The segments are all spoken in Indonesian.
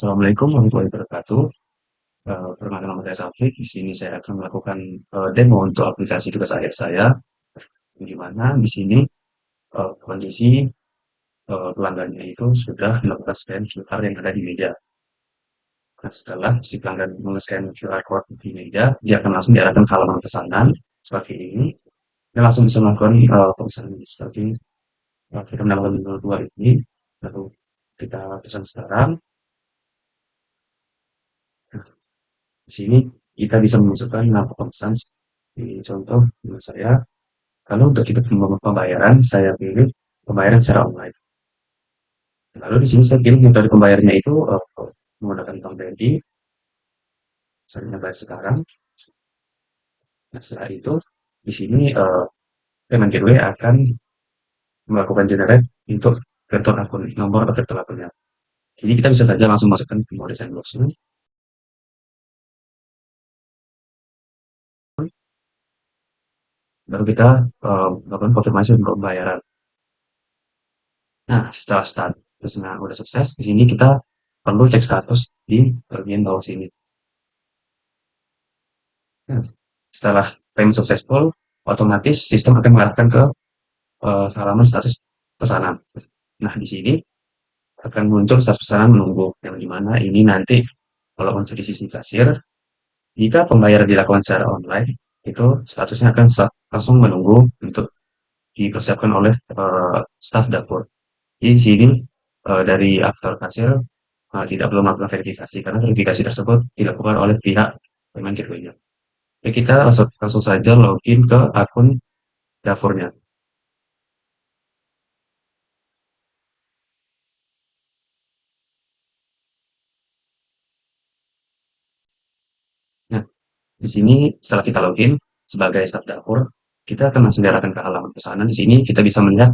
Assalamualaikum warahmatullahi wabarakatuh. Perkenalkan nama saya Taufik. Di sini saya akan melakukan demo untuk aplikasi tugas akhir saya. Di mana di sini kondisi pelanggannya itu sudah melakukan scan QR yang ada di meja. Nah, setelah si pelanggan men-scan QR code di meja, dia akan langsung diarahkan ke halaman pesanan seperti ini. Dia langsung bisa melakukan pemesanan seperti kita mendapatkan menu 2 ini, lalu kita pesan sekarang. Nah, di sini kita bisa memasukkan nama pemesan. Ini contoh nama saya. Kalau untuk kita pembayaran, saya pilih pembayaran secara online. Lalu di sini saya pilih metode pembayarannya itu menggunakan bank BNI, misalnya bayar sekarang. Nah, setelah itu di sini payment gateway akan melakukan generate untuk virtual akun, nomor atau virtual akunnya. Jadi kita bisa saja langsung masukkan ke mode sandbox-nya, baru kita melakukan konfirmasi untuk pembayaran. Nah, setelah statusnya udah sukses, di sini kita perlu cek status di bagian bawah sini. Nah, setelah payment successful, otomatis sistem akan mengarahkan ke halaman status pesanan. Nah, di sini akan muncul status pesanan menunggu, yang dimana ini nanti kalau untuk di sisi kasir, jika pembayaran dilakukan secara online, itu statusnya akan langsung menunggu untuk dipersiapkan oleh staf dapur. Jadi di sini dari aktor kasir tidak perlu melakukan verifikasi karena verifikasi tersebut dilakukan oleh pihak payment gateway-nya. Ya, kita langsung saja login ke akun dapurnya. Nah, di sini setelah kita login sebagai staf dapur, kita akan langsung diarahkan ke halaman pesanan. Di sini kita bisa melihat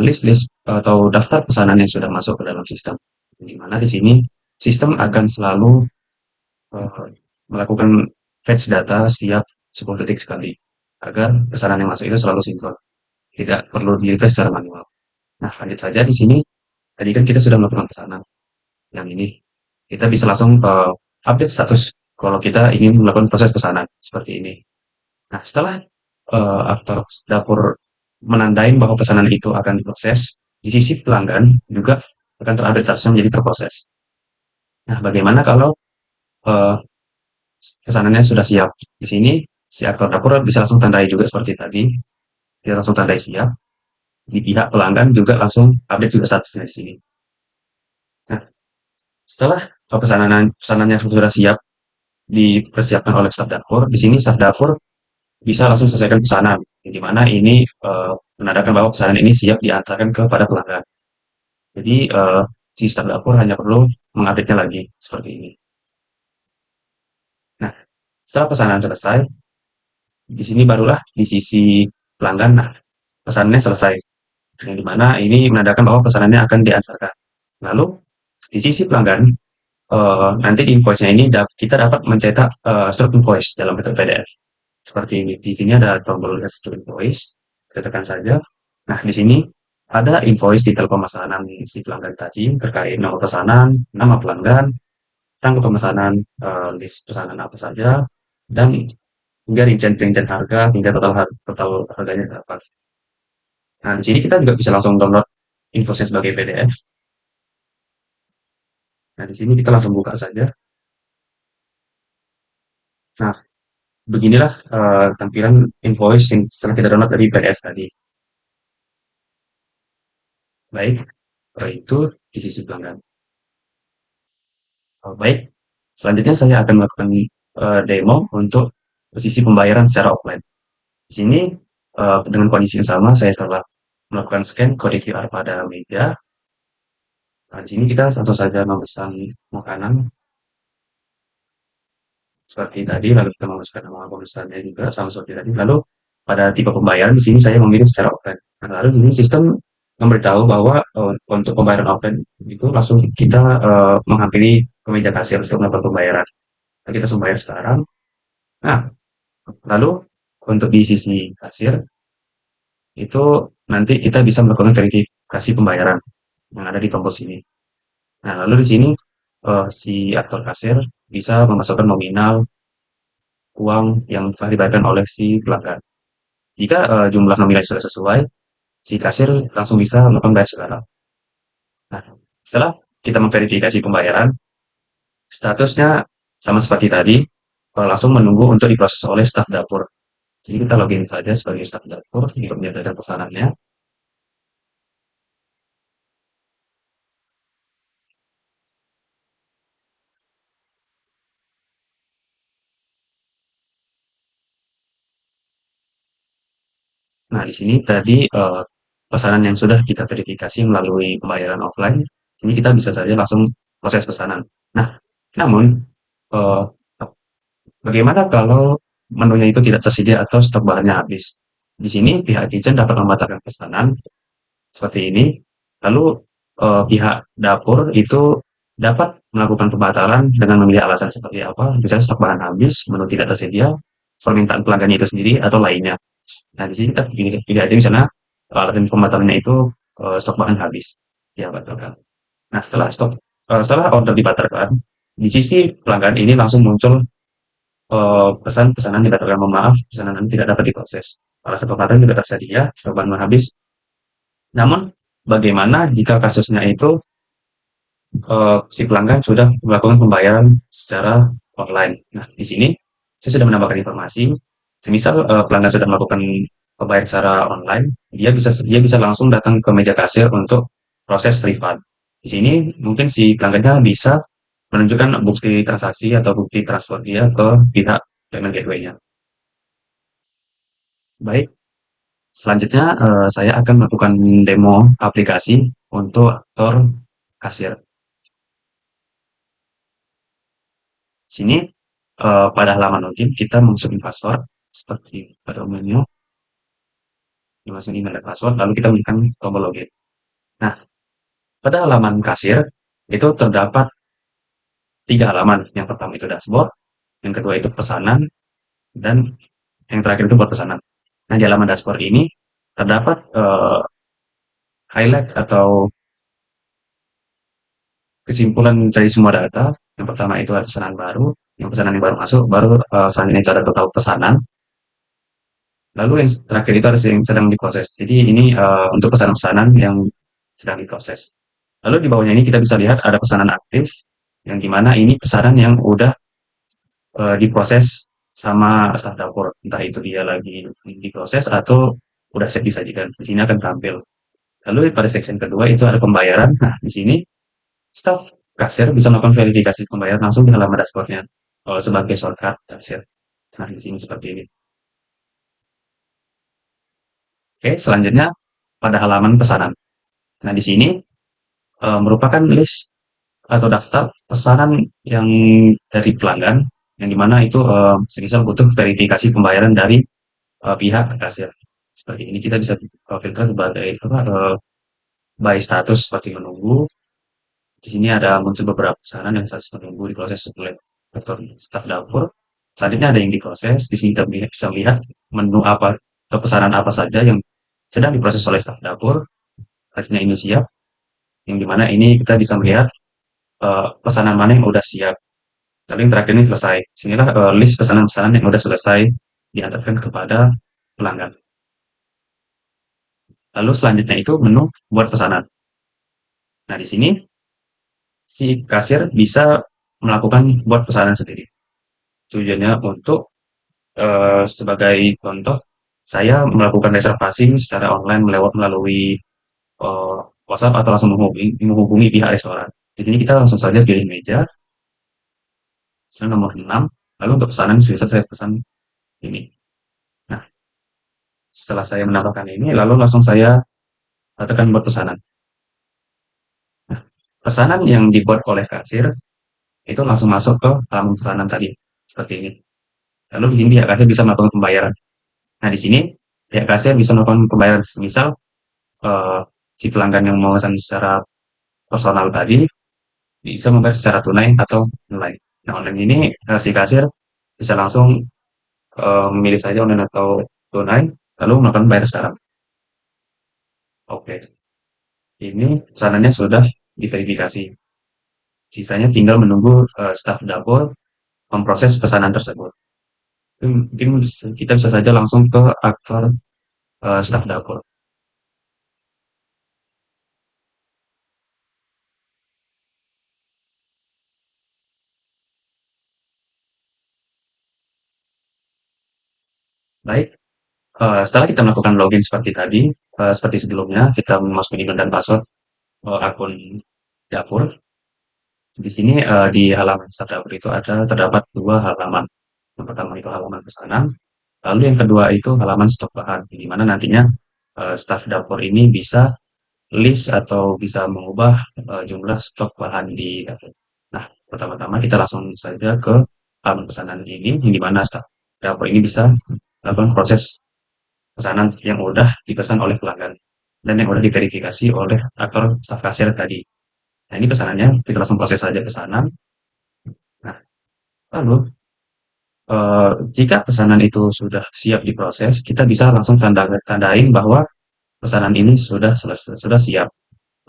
list-list atau daftar pesanan yang sudah masuk ke dalam sistem. Di mana di sini sistem akan selalu eh, melakukan fetch data setiap 10 detik sekali agar pesanan yang masuk itu selalu sinkron, tidak perlu di-refresh secara manual. Nah, lanjut saja di sini. Tadi kan kita sudah melakukan pesanan. Yang ini kita bisa langsung update status kalau kita ingin melakukan proses pesanan seperti ini. Nah, setelah after dapur menandain bahwa pesanan itu akan diproses, di sisi pelanggan juga akan terupdate statusnya menjadi terproses. Nah, bagaimana kalau uh, pesanannya sudah siap? Di sini si aktor dapur bisa langsung tandai juga seperti tadi, dia langsung tandai siap. Di pihak pelanggan juga langsung update juga statusnya di sini. Nah, setelah pesanannya sudah siap dipersiapkan oleh staf dapur, di sini staf dapur bisa langsung selesaikan pesanan, di mana ini menandakan bahwa pesanan ini siap diantarkan kepada pelanggan. Jadi si staf dapur hanya perlu mengupdate-nya lagi seperti ini. Nah, setelah pesanan selesai, di sini barulah di sisi pelanggan, nah pesanannya selesai. Yang dimana ini menandakan bahwa pesanannya akan diantarkan. Lalu di sisi pelanggan, nanti di invoice-nya ini kita dapat mencetak struk invoice dalam bentuk PDF. Seperti ini. Di sini ada tombol struk invoice. Kita tekan saja. Nah, di sini ada invoice detail pemesanan si pelanggan tadi terkait nomor pesanan, nama pelanggan, tanggal pemesanan, list pesanan apa saja, dan hingga rincian-rincian harga, hingga total harganya berapa. Nah, di sini kita juga bisa langsung download invoice sebagai PDF. Nah, di sini kita langsung buka saja. Nah, beginilah tampilan invoice yang setelah kita download dari PDF tadi. Baik, itu di sisi pelanggan. Baik, selanjutnya saya akan melakukan demo untuk sisi pembayaran secara offline. Di sini dengan kondisi yang sama, saya telah melakukan scan kode QR pada meja. Nah, di sini kita langsung saja memesan makanan seperti tadi, lalu kita memasukkan nama pemesannya juga sama seperti tadi. Lalu pada tipe pembayaran di sini saya memilih secara offline. Nah, lalu ini sistem memberitahu bahwa untuk pembayaran offline itu langsung kita menghampiri ke meja kasir untuk melakukan pembayaran. Nah, kita langsung bayar sekarang. Nah, lalu untuk di sisi kasir itu nanti kita bisa melakukan verifikasi pembayaran yang ada di tombol sini. Nah, lalu di sini si aktor kasir bisa memasukkan nominal uang yang telah dibayarkan oleh si pelanggan. Jika jumlah nominal sudah sesuai, si kasir langsung bisa melakukan bayar sekarang. Nah, setelah kita memverifikasi pembayaran, statusnya sama seperti tadi, langsung menunggu untuk diproses oleh staf dapur. Jadi kita login saja sebagai staf dapur untuk melihat pesanannya. Nah, di sini tadi pesanan yang sudah kita verifikasi melalui pembayaran offline, ini kita bisa saja langsung proses pesanan. Nah, namun eh, bagaimana kalau menunya itu tidak tersedia atau stok bahannya habis? Di sini pihak kitchen dapat membatalkan pesanan seperti ini. Lalu pihak dapur itu dapat melakukan pembatalan dengan memilih alasan seperti apa, misalnya stok bahan habis, menu tidak tersedia, permintaan pelanggannya itu sendiri, atau lainnya. Nah, di sini kita pilih aja misalnya alasan pembatalannya itu stok bahan habis. Ya, batalkan. Nah, setelah order dibatalkan, di sisi pelanggan ini langsung muncul pesan pesanan dibatalkan, mohon maaf, pesanan Anda tidak dapat diproses. Alasan pembatalan juga tersedia, stok bahan habis. Namun, bagaimana jika kasusnya itu si pelanggan sudah melakukan pembayaran secara online? Nah, di sini saya sudah menambahkan informasi. Semisal pelanggan sudah melakukan pembayaran secara online, dia bisa langsung datang ke meja kasir untuk proses refund. Di sini mungkin si pelanggannya bisa menunjukkan bukti transaksi atau bukti transfer dia ke pihak payment gateway-nya. Baik, selanjutnya saya akan melakukan demo aplikasi untuk aktor kasir. Sini pada halaman login kita masukin password seperti pada umumnya, dimasukin email dan password, lalu kita berikan tombol login. Nah, pada halaman kasir itu terdapat tiga halaman. Yang pertama itu dashboard, yang kedua itu pesanan, dan yang terakhir itu buat pesanan. Nah, di halaman dashboard ini terdapat highlight atau kesimpulan dari semua data. Yang pertama itu ada pesanan baru, yang pesanan yang baru masuk, baru selanjutnya itu ada total pesanan. Lalu yang terakhir itu ada yang sedang diproses. Jadi ini untuk pesanan-pesanan yang sedang diproses. Lalu di bawahnya ini kita bisa lihat ada pesanan aktif, yang dimana ini pesanan yang udah diproses sama staf dapur. Entah itu dia lagi diproses atau udah siap disajikan. Di sini akan tampil. Lalu pada section kedua itu ada pembayaran. Nah, di sini staf kasir bisa melakukan verifikasi pembayaran langsung di halaman dashboardnya sebagai shortcut kasir. Nah, di sini seperti ini. Oke, selanjutnya pada halaman pesanan. Nah, di sini merupakan list atau daftar pesanan yang dari pelanggan yang dimana itu semisal butuh verifikasi pembayaran dari pihak kasir. Seperti ini kita bisa filter sebagai by status seperti menunggu. Di sini ada muncul beberapa pesanan yang status menunggu diproses oleh sektor staf dapur. Selanjutnya ada yang diproses. Di sini kita bisa melihat menu apa atau pesanan apa saja yang sedang diproses oleh staf dapur. Akhirnya ini siap. Yang dimana ini kita bisa melihat pesanan mana yang sudah siap. Lalu yang terakhir ini selesai. Sinilah list pesanan-pesanan yang sudah selesai diantarkan kepada pelanggan. Lalu selanjutnya itu menu buat pesanan. Nah, di sini si kasir bisa melakukan buat pesanan sendiri. Tujuannya untuk sebagai contoh, saya melakukan reservasi secara online melalui eh, WhatsApp atau langsung menghubungi pihak restoran. Jadi ini kita langsung saja pilih meja, misalnya nomor 6, lalu untuk pesanan bisa saya pesan ini. Nah, setelah saya menambahkan ini, lalu langsung saya tekan buat pesanan. Nah, pesanan yang dibuat oleh kasir itu langsung masuk ke halaman pesanan tadi, seperti ini. Lalu di sini pihak kasir bisa melakukan pembayaran. Nah, di sini pihak kasir bisa melakukan pembayaran. Misal eh, si pelanggan yang memesan secara personal tadi bisa membayar secara tunai atau online. Nah, online ini si kasir bisa langsung memilih saja online atau tunai, lalu melakukan bayar sekarang. Oke, ini pesanannya sudah diverifikasi. Sisanya tinggal menunggu staf dapur memproses pesanan tersebut. Mungkin kita bisa saja langsung ke aktor staf dapur. Baik, setelah kita melakukan login seperti tadi, seperti sebelumnya, kita memasuki email dan password akun dapur. Di sini di halaman staf dapur itu terdapat dua halaman. Yang pertama itu halaman pesanan, lalu yang kedua itu halaman stok bahan, di mana nantinya staf dapur ini bisa list atau bisa mengubah jumlah stok bahan di dapur. Nah, pertama-tama kita langsung saja ke halaman pesanan ini, yang di mana staf dapur ini bisa melakukan proses pesanan yang udah dipesan oleh pelanggan dan yang udah diverifikasi oleh aktor staf kasir tadi. Nah, ini pesanannya, kita langsung proses saja pesanan. Nah, lalu jika pesanan itu sudah siap diproses, kita bisa langsung tandain bahwa pesanan ini sudah selesai, sudah siap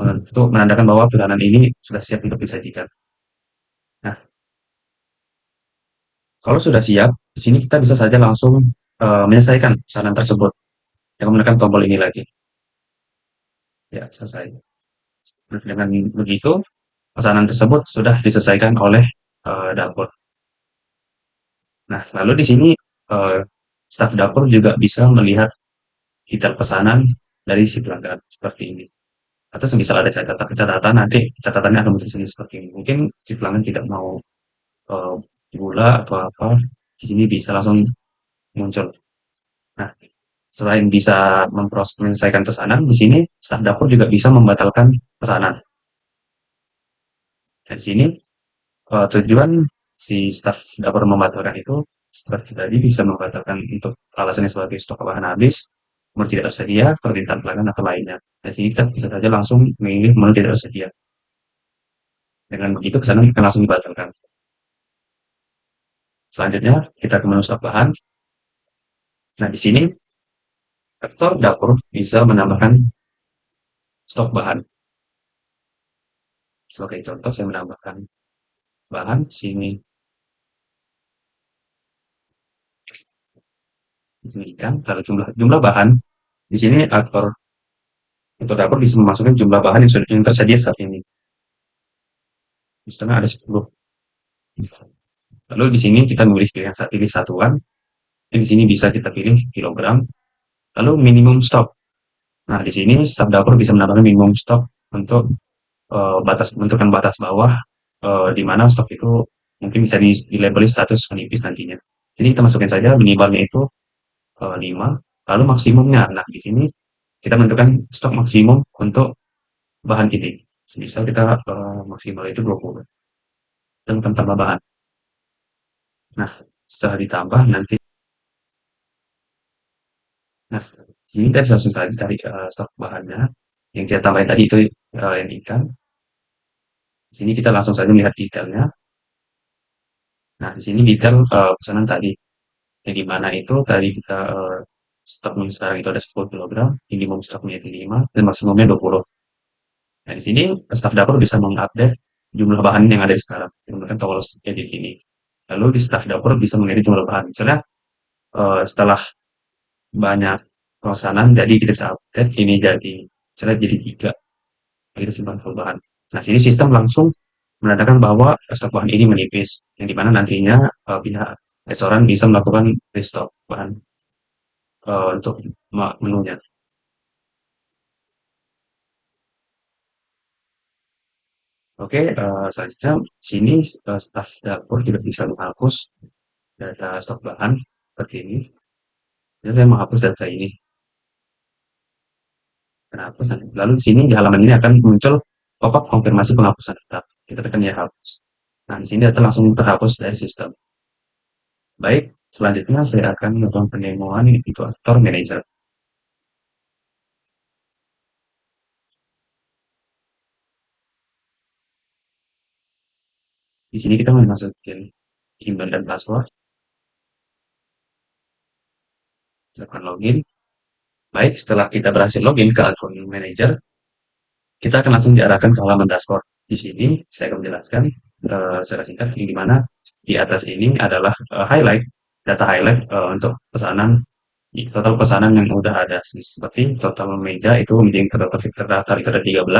untuk menandakan bahwa pesanan ini sudah siap untuk disajikan. Nah, kalau sudah siap, di sini kita bisa saja langsung menyelesaikan pesanan tersebut dengan menekan tombol ini lagi. Ya, selesai. Nah, dengan begitu, pesanan tersebut sudah diselesaikan oleh dapur. Nah, lalu di sini eh, staf dapur juga bisa melihat detail pesanan dari si pelanggan seperti ini. Atau semisal ada catatan, nanti catatannya akan muncul sini seperti ini. Mungkin si pelanggan tidak mau eh, gula atau apa, di sini bisa langsung muncul. Nah, selain bisa menyelesaikan pesanan, di sini staf dapur juga bisa membatalkan pesanan. Dan di sini tujuan si staf dapur membatalkan itu seperti tadi bisa membatalkan untuk alasannya sebagai stok bahan habis, menu tidak tersedia, permintaan pelanggan atau lainnya. Di sini kita bisa saja langsung memilih menu tidak tersedia. Dengan begitu pesanan akan langsung dibatalkan. Selanjutnya kita ke menu stok bahan. Nah, di sini aktor dapur bisa menambahkan stok bahan. Sebagai contoh saya menambahkan bahan di sini, ikan, kalau jumlah bahan di sini aktor untuk dapur bisa memasukkan jumlah bahan yang sudah tersedia saat ini. Misalnya ada 10. Lalu di sini kita pilih pilih satuan. Dan di sini bisa kita pilih kilogram. Lalu minimum stok. Nah, di sini staf dapur bisa menambahkan minimum stok untuk menentukan batas bawah di mana stok itu mungkin bisa dilabeli status menipis nantinya. Jadi kita masukin saja minimalnya itu 5, lalu maksimumnya. Nah, di sini kita menentukan stok maksimum untuk bahan ini. Bisa kita maksimal itu 20 tentang tambah bahan. Nah, setelah ditambah nanti, nah, ini kita langsung saja cari stok bahannya. Yang kita tambahin tadi itu yang ikan. Di sini kita langsung saja melihat detailnya. Nah, di sini detail pesanan tadi. Yang di mana itu tadi kita stoknya sekarang itu ada 10 kilogram, minimum stoknya itu 5, dan maksimumnya 20. Nah, di sini staf dapur bisa mengupdate jumlah bahan yang ada sekarang, menggunakan tombol edit ini. Lalu di staf dapur bisa mengedit jumlah bahan. Misalnya setelah banyak pemesanan, jadi kita bisa update ini jadi misalnya jadi 3, kita simpan full bahan. Nah, sini sistem langsung menandakan bahwa stok bahan ini menipis, yang dimana nantinya pihak restoran bisa melakukan restock bahan untuk menunya. Oke, selanjutnya sini staf dapur juga bisa menghapus data stok bahan seperti ini. Jadi saya menghapus data ini. Kenapa? Lalu di sini di halaman ini akan muncul pop-up konfirmasi penghapusan data. Kita tekan ya hapus. Nah, di sini data langsung terhapus dari sistem. Baik, selanjutnya saya akan melakukan pendemoan itu aktor manager. Di sini kita masukin email dan password, silakan login. Baik, setelah kita berhasil login ke akun manager, kita akan langsung diarahkan ke halaman dashboard. Di sini saya akan menjelaskan secara singkat yang di mana di atas ini adalah highlight data highlight untuk pesanan total pesanan yang udah ada seperti total meja itu menjadi total terdaftar itu ada 13,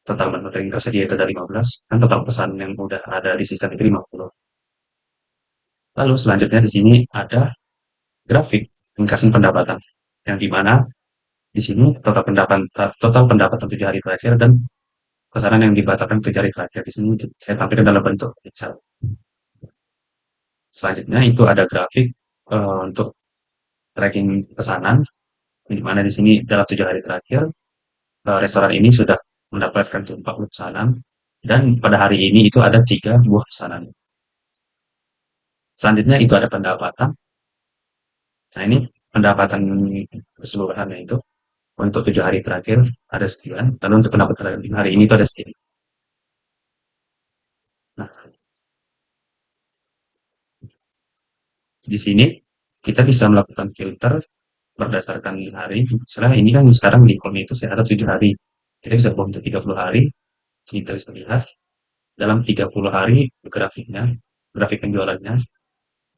total menu yang tersedia itu ada 15, dan total pesan yang udah ada di sistem itu 50. Lalu selanjutnya di sini ada grafik ringkasan pendapatan yang di mana di sini total pendapatan 7 hari terakhir dan pesanan yang dibatalkan 7 hari terakhir. Di sini saya tampilkan dalam bentuk Excel. Selanjutnya itu ada grafik untuk tracking pesanan, di mana di sini dalam 7 hari terakhir restoran ini sudah mendapatkan 40 pesanan dan pada hari ini itu ada 3 buah pesanan. Selanjutnya itu ada pendapatan. Nah ini pendapatan keseluruhannya itu untuk 7 hari terakhir ada sekian, lalu untuk pendapatan hari ini itu ada sekian. Nah di sini kita bisa melakukan filter berdasarkan hari. Misalnya ini kan sekarang di kolom itu saya ada 7 hari. Kita bisa buat untuk 30 hari. Kita bisa lihat dalam 30 hari grafiknya, grafik penjualannya.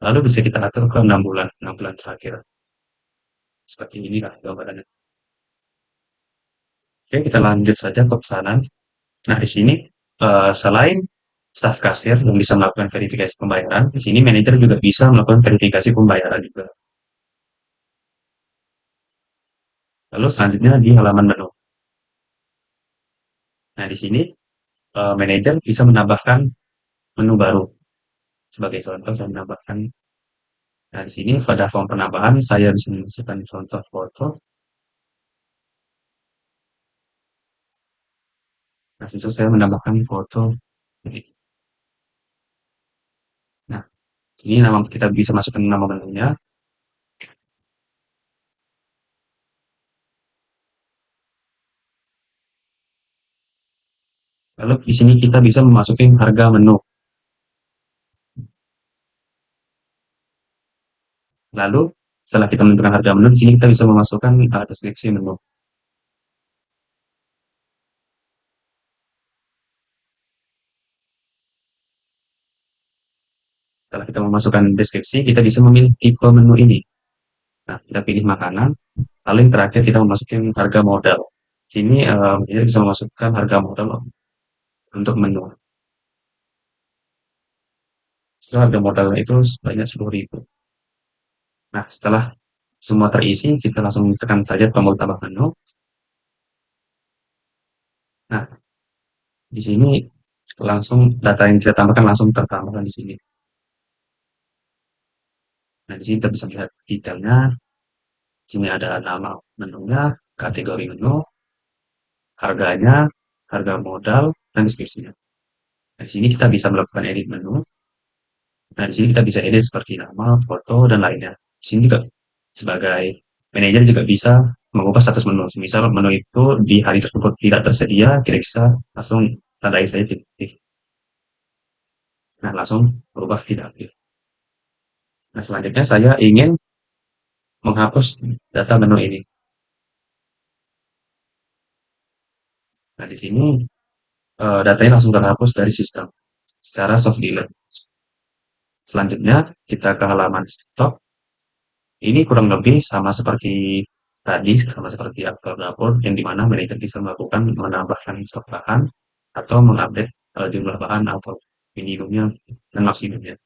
Lalu bisa kita atur ke 6 bulan, 6 bulan terakhir. Seperti inilah gambarannya. Oke, kita lanjut saja ke pesanan. Nah, di sini selain staf kasir yang bisa melakukan verifikasi pembayaran, di sini manajer juga bisa melakukan verifikasi pembayaran juga. Lalu selanjutnya di halaman menu. Nah, di sini manajer bisa menambahkan menu baru. Sebagai contoh, saya menambahkan. Nah, di sini pada form penambahan saya bisa memasukkan contoh foto. Nah, di situ saya menambahkan foto. Nah, ini nama kita bisa masukkan nama menunya. Lalu di sini kita bisa memasukin harga menu. Lalu setelah kita menentukan harga menu, di sini kita bisa memasukkan deskripsi menu. Setelah kita memasukkan deskripsi, kita bisa memilih tipe menu ini. Nah, kita pilih makanan. Lalu yang terakhir kita memasukkan harga modal. Sini kita bisa memasukkan harga modal untuk menu. So, harga modalnya itu sebanyak 10.000. Nah, setelah semua terisi, kita langsung tekan saja tombol tambah menu. Nah, di sini langsung data yang kita tambahkan langsung tertambahkan di sini. Nah, di sini kita bisa lihat detailnya. Di sini ada nama menunya, kategori menu, harganya, harga modal, dan deskripsinya. Nah, di sini kita bisa melakukan edit menu. Nah, di sini kita bisa edit seperti nama, foto, dan lainnya. Di sini juga sebagai manajer juga bisa mengubah status menu. Misal menu itu di hari tersebut tidak tersedia, kita bisa langsung tandai saja titik. Nah, langsung berubah tidak aktif. Nah, selanjutnya saya ingin menghapus data menu ini. Nah, di sini datanya langsung terhapus dari sistem secara soft delete. Selanjutnya kita ke halaman stok. Ini kurang lebih sama seperti tadi, sama seperti aktor dapur, yang dimana manajer bisa melakukan menambahkan stok bahan atau mengupdate jumlah bahan atau minimumnya dan maksimumnya.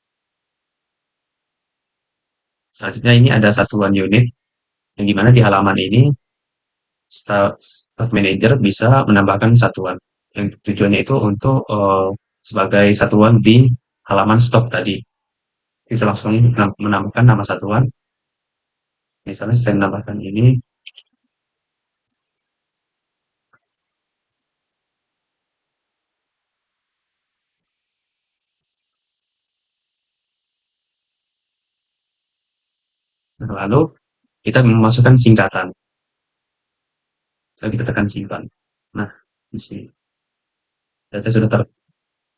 Selanjutnya ini ada satuan unit, yang dimana di halaman ini staff manager bisa menambahkan satuan. Yang tujuannya itu untuk sebagai satuan di halaman stok tadi. Kita langsung menambahkan nama satuan. Misalnya saya menambahkan ini. Lalu kita memasukkan singkatan. Lalu kita tekan simpan. Nah, di sini data sudah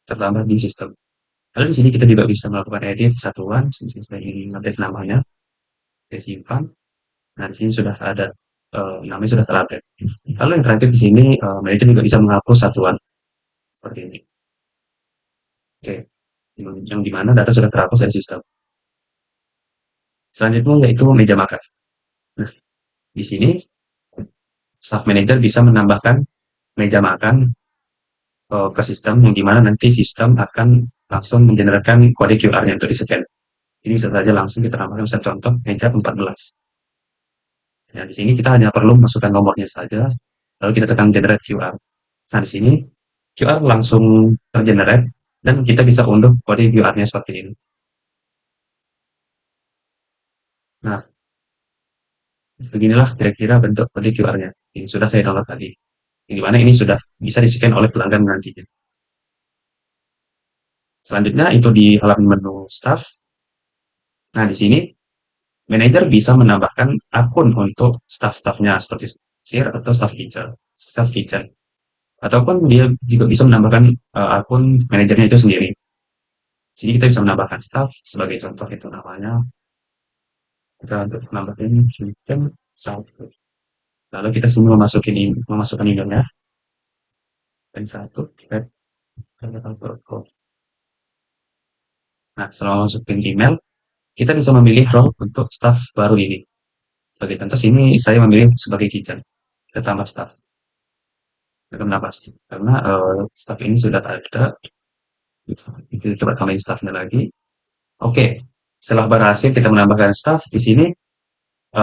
tertambah di sistem. Lalu di sini kita juga bisa melakukan edit satuan. Di sini saya ingin update namanya. Kita simpan. Nah, di sini sudah ada namanya sudah terupdate. Lalu yang terakhir di sini manajer juga bisa menghapus satuan. seperti ini. Oke, yang di mana data sudah terhapus dari sistem. Selanjutnya yaitu meja makan. Nah, di sini staff manager bisa menambahkan meja makan ke sistem yang di mana nanti sistem akan langsung mengenerasikan kode QR-nya untuk di-scan. Ini bisa saja langsung kita tambahkan misalnya contoh meja 14. Ya, di sini kita hanya perlu masukkan nomornya saja, lalu kita tekan generate QR. Nah, di sini QR langsung tergenerate dan kita bisa unduh kode QR-nya seperti ini. Nah, beginilah kira-kira bentuk kode QR-nya. Ini sudah saya download tadi. Di mana ini sudah bisa di-scan oleh pelanggan nantinya. Selanjutnya itu di halaman menu staff. Nah, di sini manajer bisa menambahkan akun untuk staff-staffnya seperti share atau staff kitchen. Ataupun dia juga bisa menambahkan akun manajernya itu sendiri. Sini kita bisa menambahkan staff sebagai contoh itu namanya. Kita untuk menambahkan kitchen satu. Lalu kita semua memasukkan emailnya dan satu kita tekan code. Nah, setelah masukin email, kita bisa memilih role untuk staff baru ini. Sebagai contoh sini saya memilih sebagai kitchen. Kita tambah staff. Kita menambah staff. Karena staff ini sudah ada. Kita coba tambahin staffnya lagi. Oke, setelah berhasil kita menambahkan staff di sini,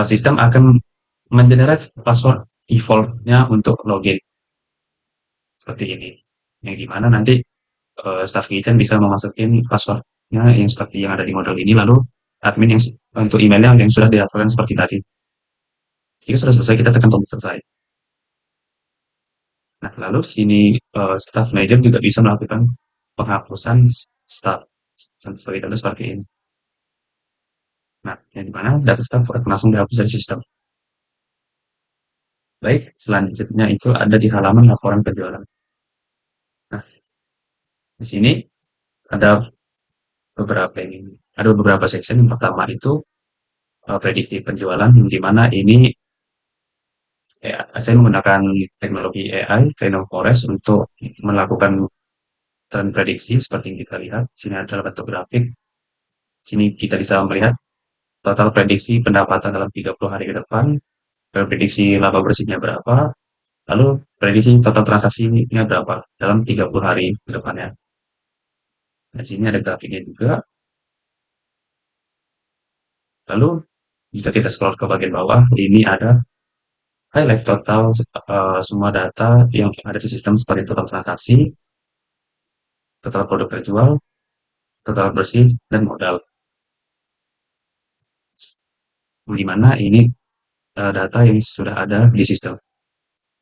sistem akan mengenerate password default-nya untuk login seperti ini. Yang dimana nanti staff kitchen bisa memasukin passwordnya yang seperti yang ada di model ini, lalu admin yang untuk emailnya yang sudah didaftarkan seperti tadi. Jika sudah selesai, kita tekan tombol selesai. Nah, lalu di sini staff manager juga bisa melakukan penghapusan staff seperti ini. Nah, yang dimana data staff akan langsung dihapus dari sistem. Baik, selanjutnya itu ada di halaman laporan penjualan. Nah, di sini ada ada beberapa section. Yang pertama itu prediksi penjualan, di mana ini saya menggunakan teknologi AI, Rhino Forest, untuk melakukan tren prediksi seperti yang kita lihat. Sini adalah bentuk grafik. Sini kita bisa melihat total prediksi pendapatan dalam 30 hari ke depan, prediksi laba bersihnya berapa, lalu prediksi total transaksinya berapa dalam 30 hari ke depannya. Nah, sini ada grafiknya juga. Lalu jika kita scroll ke bagian bawah, ini ada highlight total semua data yang ada di sistem seperti total transaksi, total produk terjual, total bersih, dan modal. Di mana ini data yang sudah ada di sistem.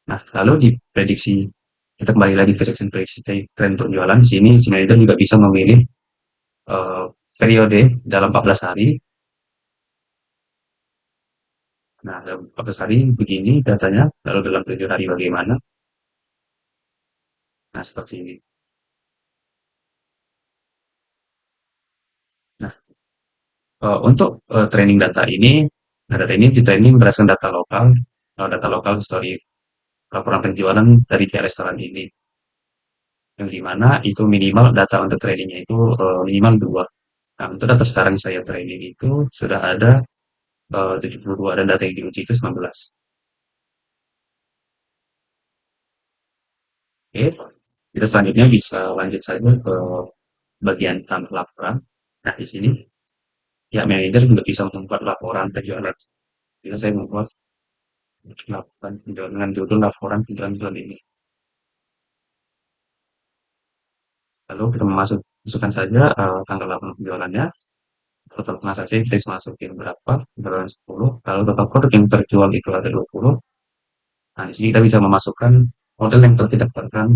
Nah, lalu di prediksi, kita kembali lagi ke section prediksi tren penjualan. Di sini si manager juga bisa memilih eh, periode dalam 14 hari. Nah, dalam 14 hari begini datanya, lalu dalam 7 hari bagaimana. Nah, seperti ini. Nah, untuk training data ini, nah data ini di training berdasarkan data lokal story laporan penjualan dari pihak restoran ini. Yang dimana itu minimal data untuk trainingnya itu minimal 2. Nah, untuk data sekarang saya training itu sudah ada 72 dan data yang diuji itu 19. Oke, kita selanjutnya bisa lanjut saja ke bagian tambah laporan. Nah, di sini ya manajer juga bisa membuat laporan penjualan. Bisa saya membuat laporan penjualan dengan judul laporan penjualan bulan ini. Lalu kita masukkan saja tanggal laporan penjualannya, total transaksi kita masukin berapa, penjualan 10, lalu total produk yang terjual itu ada 20. Nah, di sini kita bisa memasukkan model yang terdaftarkan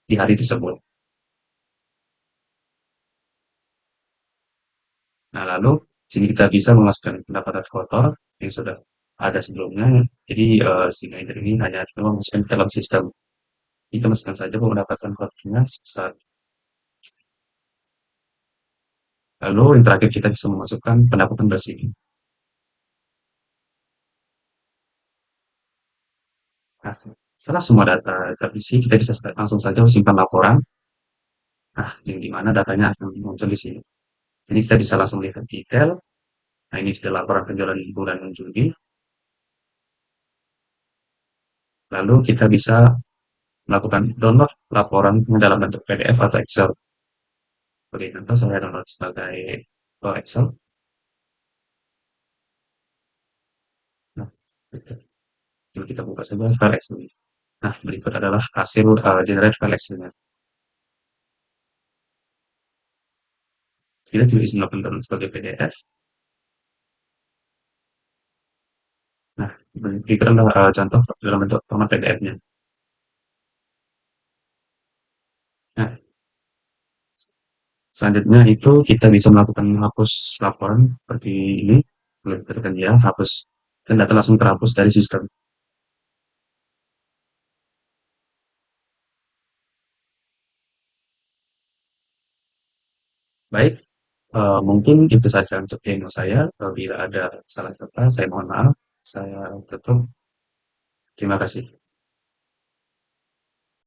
di hari tersebut. Nah, lalu di sini kita bisa memasukkan pendapatan kotor yang sudah ada sebelumnya. Jadi, Signiter ini hanya memasukkan dalam sistem. Kita masukkan saja pendapatan kotornya sebesar. Lalu yang terakhir kita bisa memasukkan pendapatan bersih. Nah, Setelah semua data terisi, kita bisa langsung saja simpan laporan. Nah, yang di mana datanya akan muncul di sini. Jadi kita bisa langsung lihat detail. Nah, ini sudah laporan penjualan bulan Juli. Lalu kita bisa melakukan download laporan dalam bentuk PDF atau Excel. Sebagai contoh, saya download sebagai Excel. Nah, gitu. Jadi kita buka saja file Excel. Nah, berikut adalah hasil generate file Excel-nya. Kita juga bisa melakukan download sebagai PDF. Nah, berikut adalah contoh dalam bentuk format PDF-nya. Nah, selanjutnya itu kita bisa melakukan menghapus laporan seperti ini. Ketika dia hapus dan data langsung terhapus dari sistem. Baik, mungkin itu saja untuk demo saya. Bila ada salah kata, saya mohon maaf. Saya tutup. Terima kasih.